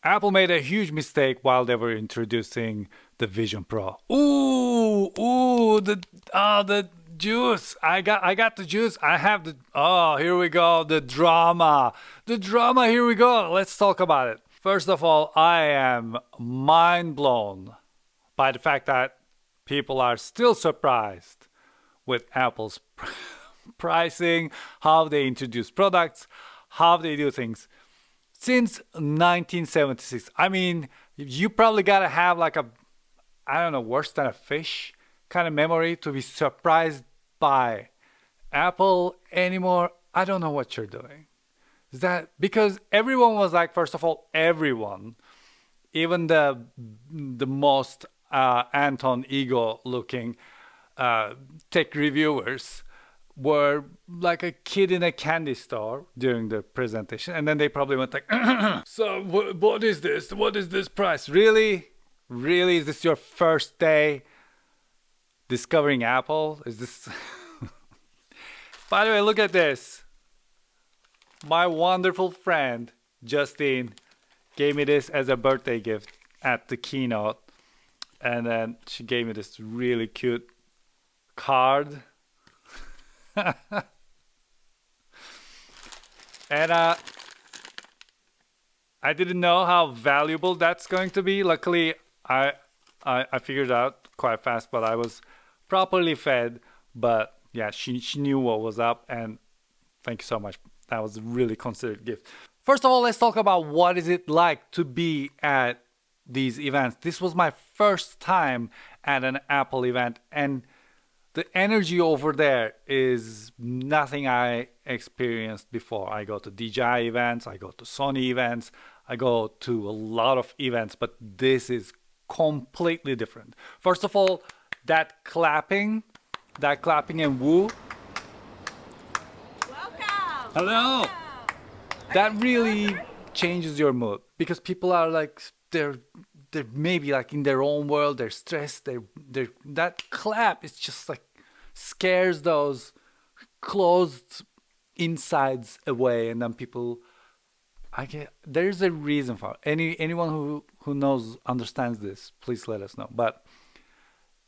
Apple made a huge mistake while they were introducing the Vision Pro. Ooh, the juice. I got the juice. I have the here we go. The drama. The drama, here we go. Let's talk about it. First of all, I am mind blown by the fact that people are still surprised with Apple's pricing, how they introduce products, how they do things. Since 1976, I mean, you probably gotta have like a, I don't know, worse than a fish kind of memory to be surprised by Apple anymore. I don't know what you're doing. Is that because everyone was like, first of all, everyone, even the most Anton ego looking tech reviewers were like a kid in a candy store during the presentation, and then they probably went like, so what is this? What is this price? Really, is this your first day discovering Apple? Is this by the way, look at this. My wonderful friend Justine gave me this as a birthday gift at the keynote, and then she gave me this really cute card. And I didn't know how valuable that's going to be. Luckily, I figured out quite fast, but I was properly fed. But yeah, she knew what was up, and thank you so much. That was a really considered gift. First of all, let's talk about what is it like to be at these events. This was my first time at an Apple event, and the energy over there is nothing I experienced before. I go to DJI events, I go to Sony events, I go to a lot of events, but this is completely different. First of all, that clapping and woo. Welcome. Hello. That really changes your mood because people are like, they're maybe like in their own world, they're stressed, they're that clap is just like scares those closed insides away, and then people, there's a reason for it. Anyone who knows, understands this, please let us know. But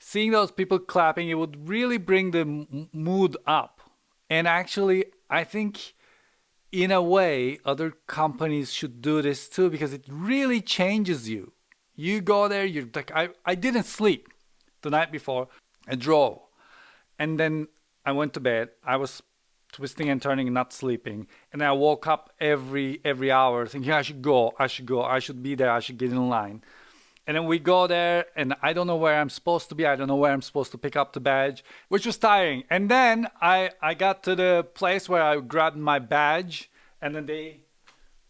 seeing those people clapping, it would really bring the mood up. And actually, I think in a way other companies should do this too, because it really changes you. You go there, you're like, I didn't sleep the night before. I drove. And then I went to bed. I was twisting and turning, not sleeping. And I woke up every hour thinking I should be there, I should get in line. And then we go there, and I don't know where I'm supposed to be. I don't know where I'm supposed to pick up the badge, which was tiring. And then I got to the place where I grabbed my badge, and then they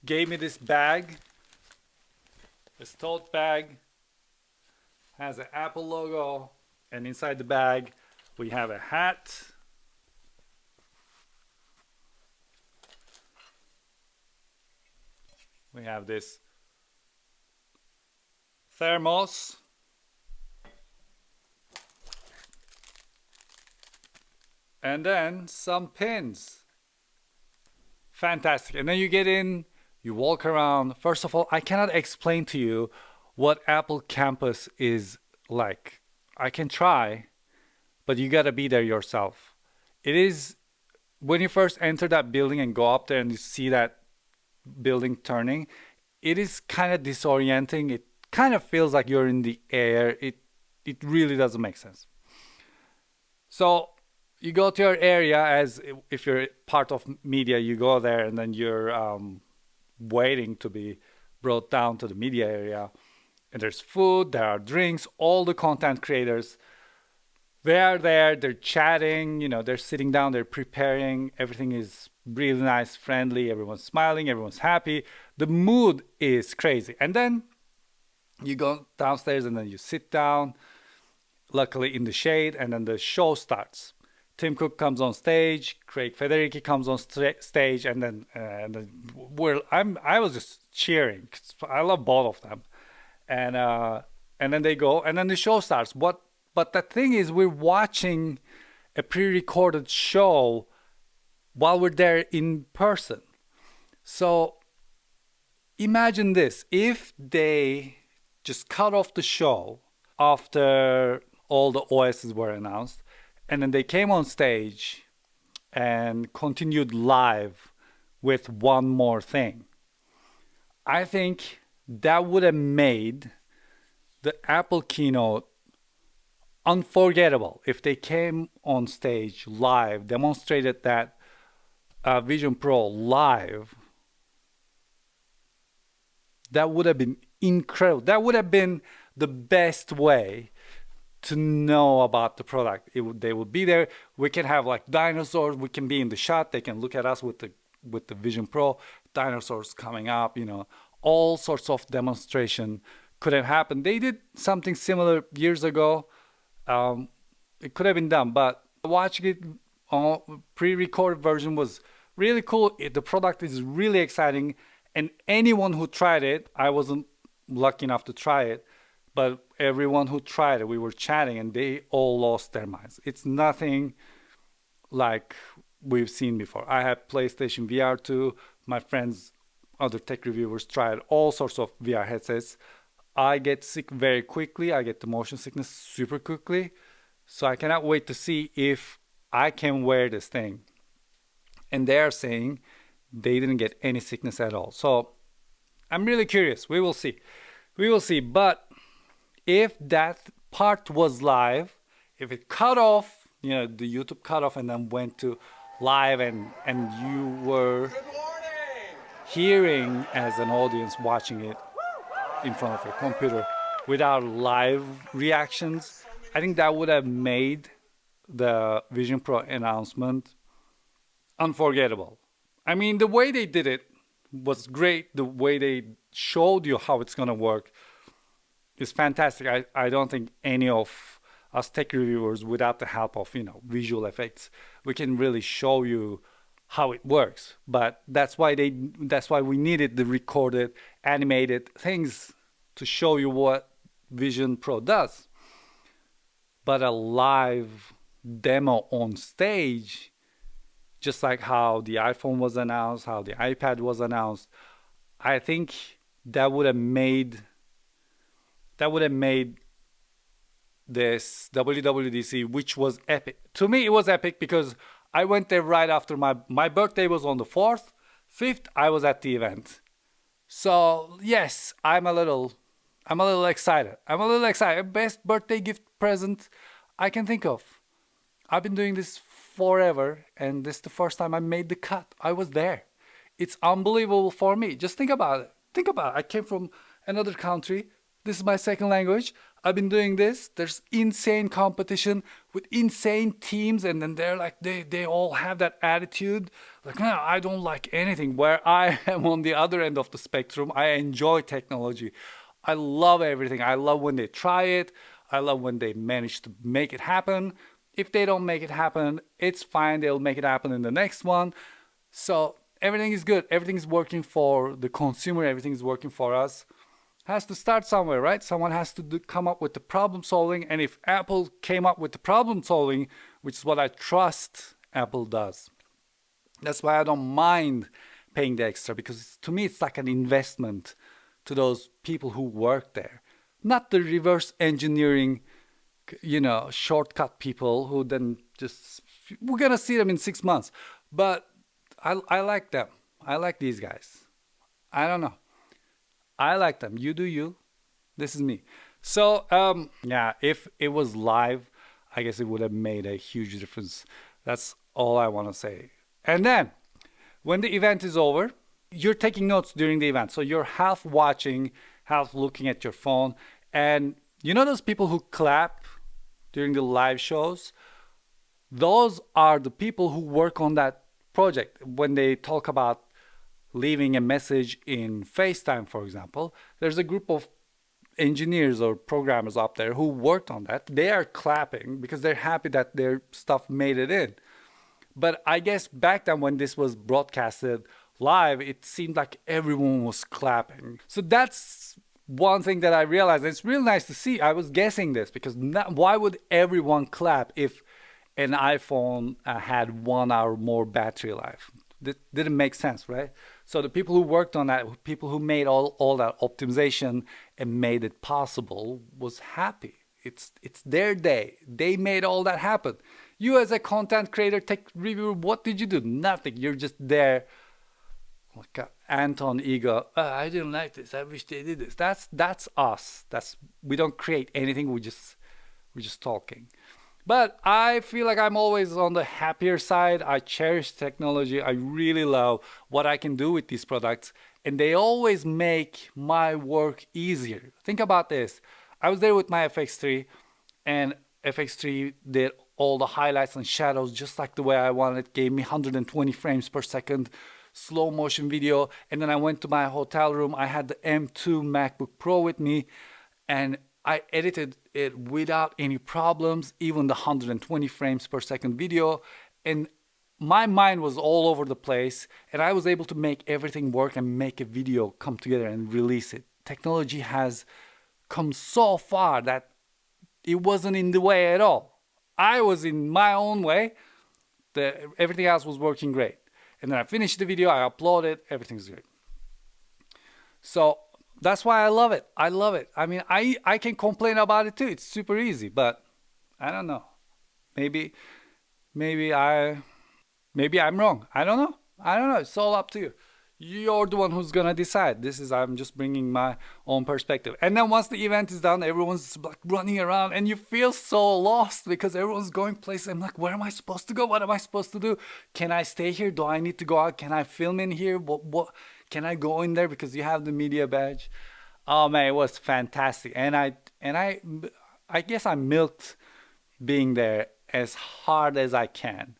gave me this bag. This tote bag has an Apple logo, and inside the bag we have a hat. We have this thermos. And then some pins. Fantastic. And then you get in, you walk around. First of all, I cannot explain to you what Apple Campus is like. I can try, but you gotta be there yourself. It is, when you first enter that building and go up there and you see that building turning, it is kind of disorienting. It kind of feels like you're in the air. It really doesn't make sense. So you go to your area, as if you're part of media, you go there and then you're waiting to be brought down to the media area. And there's food, there are drinks, all the content creators, they are there, they're chatting, they're sitting down, they're preparing. Everything is really nice, friendly, everyone's smiling, everyone's happy. The mood is crazy. And then you go downstairs and then you sit down, luckily in the shade, and then the show starts. Tim Cook comes on stage, Craig Federighi comes on stage, and then I was just cheering. I love both of them. And then they go, and then the show starts. But the thing is, we're watching a pre-recorded show while we're there in person. So imagine this, if they just cut off the show after all the OSs were announced, and then they came on stage and continued live with one more thing. I think that would have made the Apple keynote unforgettable. If they came on stage live, demonstrated that Vision Pro live, that would have been incredible. That would have been the best way to know about the product. They would be there. We can have like dinosaurs. We can be in the shot. They can look at us with the Vision Pro. Dinosaurs coming up. You know, all sorts of demonstration could have happened. They did something similar years ago. It could have been done, but watching it on pre-recorded version was really cool. The product is really exciting, and anyone who tried it, I wasn't lucky enough to try it, but everyone who tried it, we were chatting and they all lost their minds. It's nothing like we've seen before. I have PlayStation VR 2. My friends, other tech reviewers, tried all sorts of VR headsets. I get sick very quickly. I get the motion sickness super quickly. So I cannot wait to see if I can wear this thing. And they are saying they didn't get any sickness at all. So I'm really curious. We will see. We will see. But if that part was live, if it cut off, you know, the YouTube cut off and then went to live, and you were hearing as an audience watching it in front of your computer without live reactions, I think that would have made the Vision Pro announcement unforgettable. I mean, the way they did it was great. The way they showed you how it's going to work is fantastic. I don't think any of us tech reviewers, without the help of, you know, visual effects, we can really show you how it works. But that's why we needed the recorded, animated things to show you what Vision Pro does. But a live demo on stage, just like how the iPhone was announced, how the iPad was announced, I think that would have made this WWDC, which was epic. To me, it was epic because I went there right after my birthday was on the 4th. 5th, I was at the event. So yes, I'm a little excited. I'm a little excited. Best birthday gift present I can think of. I've been doing this forever, and this is the first time I made the cut. I was there. It's unbelievable for me. Just think about it. Think about it. I came from another country. This is my second language. I've been doing this. There's insane competition with insane teams, and then they're like, they all have that attitude. Like, no, I don't like anything. Where I am on the other end of the spectrum, I enjoy technology. I love everything. I love when they try it. I love when they manage to make it happen. If they don't make it happen, it's fine. They'll make it happen in the next one. So everything is good. Everything is working for the consumer. Everything is working for us. Has to start somewhere, right? Someone has to come up with the problem solving. And if Apple came up with the problem solving, which is what I trust Apple does, that's why I don't mind paying the extra, because to me, it's like an investment to those people who work there. Not the reverse engineering, you know, shortcut people who then just, we're going to see them in 6 months. But I like them. I like these guys. I don't know. I like them. You do you. This is me. So, yeah, if it was live, I guess it would have made a huge difference. That's all I want to say. And then, when the event is over, you're taking notes during the event. So you're half watching, half looking at your phone. And you know those people who clap during the live shows? Those are the people who work on that project. When they talk about leaving a message in FaceTime, for example, there's a group of engineers or programmers up there who worked on that. They are clapping because they're happy that their stuff made it in. But I guess back then when this was broadcasted live, it seemed like everyone was clapping. So that's one thing that I realized. It's really nice to see. I was guessing this because why would everyone clap if an iPhone had 1 hour more battery life? That didn't make sense, right? So the people who worked on that, people who made all that optimization and made it possible was happy. It's their day. They made all that happen. You as a content creator, tech reviewer, what did you do? Nothing. You're just there. Like Anton ego. I didn't like this. I wish they did this. That's us. We don't create anything. We're just talking. But I feel like I'm always on the happier side. I cherish technology. I really love what I can do with these products. And they always make my work easier. Think about this. I was there with my FX3, and FX3 did all the highlights and shadows just like the way I wanted. It gave me 120 frames per second, slow motion video. And then I went to my hotel room. I had the M2 MacBook Pro with me, and I edited it without any problems, even the 120 frames per second video. And my mind was all over the place, and I was able to make everything work and make a video come together and release it. Technology has come so far that it wasn't in the way at all. I was in my own way. Everything else was working great. And then I finished the video, I uploaded, everything's great. So that's why I love it. I love it. I mean, I can complain about it too. It's super easy, but I don't know. Maybe I'm wrong. I don't know. It's all up to you. You're the one who's gonna decide. I'm just bringing my own perspective. And then once the event is done, everyone's like running around, and you feel so lost because everyone's going places. I'm like, where am I supposed to go? What am I supposed to do? Can I stay here? Do I need to go out? Can I film in here? What can I go in there because you have the media badge? Oh man, it was fantastic. And I guess I milked being there as hard as I can.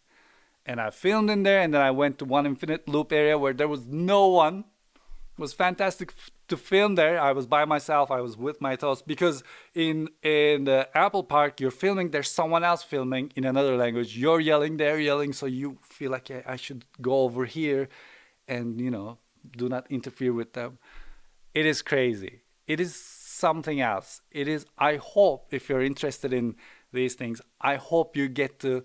And I filmed in there, and then I went to one infinite loop area where there was no one. It was fantastic to film there. I was by myself. I was with my thoughts, because in the Apple Park, you're filming, there's someone else filming in another language. You're yelling, they're yelling, so you feel like, yeah, I should go over here and, do not interfere with them. It is crazy. It is something else. I hope, if you're interested in these things, I hope you get to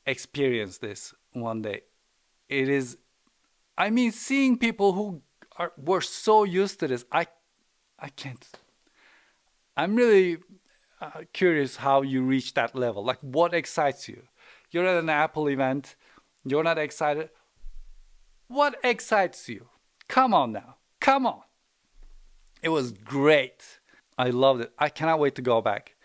experience this one day. Seeing people who were so used to this, I can't. I'm really curious how you reach that level. Like, what excites you? You're at an Apple event, you're not excited. What excites you? Come on now, come on. It was great. I loved it. I cannot wait to go back.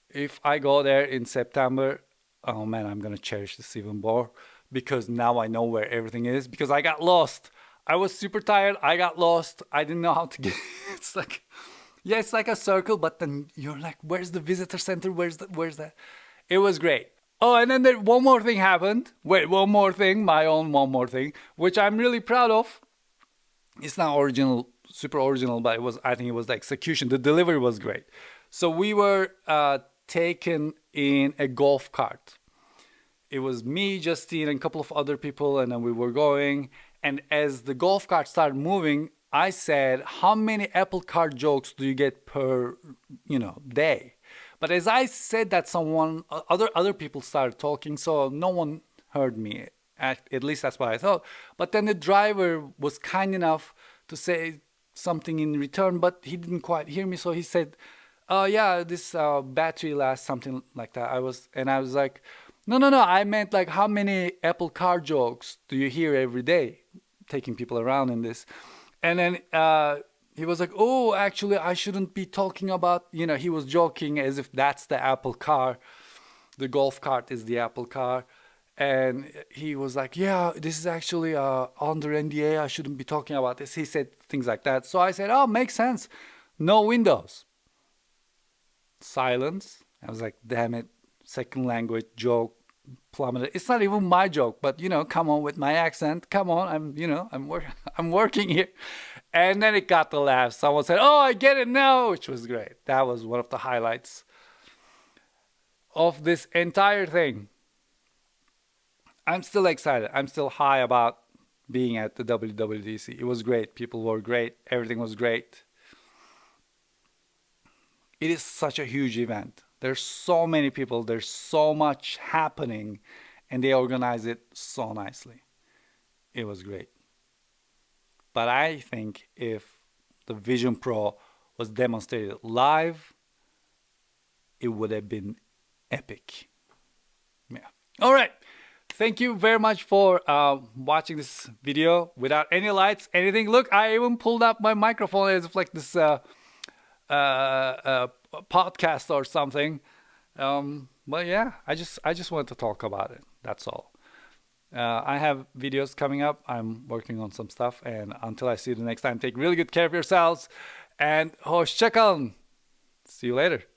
If I go there in September, oh man, I'm gonna cherish this even more, because now I know where everything is, because I got lost. I was super tired. I got lost. I didn't know how to get. It's like, yeah, it's like a circle, but then you're like, where's the visitor center? Where's that? It was great. Oh, and then one more thing happened. Wait, one more thing, one more thing, which I'm really proud of. It's not original, super original, but I think it was the execution. The delivery was great. So we were taken in a golf cart. It was me, Justine, and a couple of other people, and then we were going. And as the golf cart started moving, I said, how many Apple Cart jokes do you get per, day? But as I said that, other people started talking, so no one heard me. At least that's what I thought. But then the driver was kind enough to say something in return, but he didn't quite hear me, so he said, yeah, this battery lasts, something like that. I was like, no, I meant like, how many Apple Car jokes do you hear every day? Taking people around in this. And then he was like, oh, actually, I shouldn't be talking about, he was joking as if that's the Apple car. The golf cart is the Apple car. And he was like, yeah, this is actually under NDA. I shouldn't be talking about this. He said things like that. So I said, oh, makes sense. No windows. Silence. I was like, damn it. Second language joke plummeted. It's not even my joke, but come on with my accent. Come on, I'm working here. And then it got the laugh. Someone said, oh, I get it now, which was great. That was one of the highlights of this entire thing. I'm still excited. I'm still high about being at the WWDC. It was great. People were great. Everything was great. It is such a huge event. There's so many people. There's so much happening. And they organize it so nicely. It was great. But I think if the Vision Pro was demonstrated live, it would have been epic. Yeah. All right. Thank you very much for watching this video without any lights, anything. Look, I even pulled up my microphone as if like this podcast or something. But yeah, I just wanted to talk about it. That's all. I have videos coming up. I'm working on some stuff, and until I see you the next time, take really good care of yourselves, and hoşça kalın. See you later.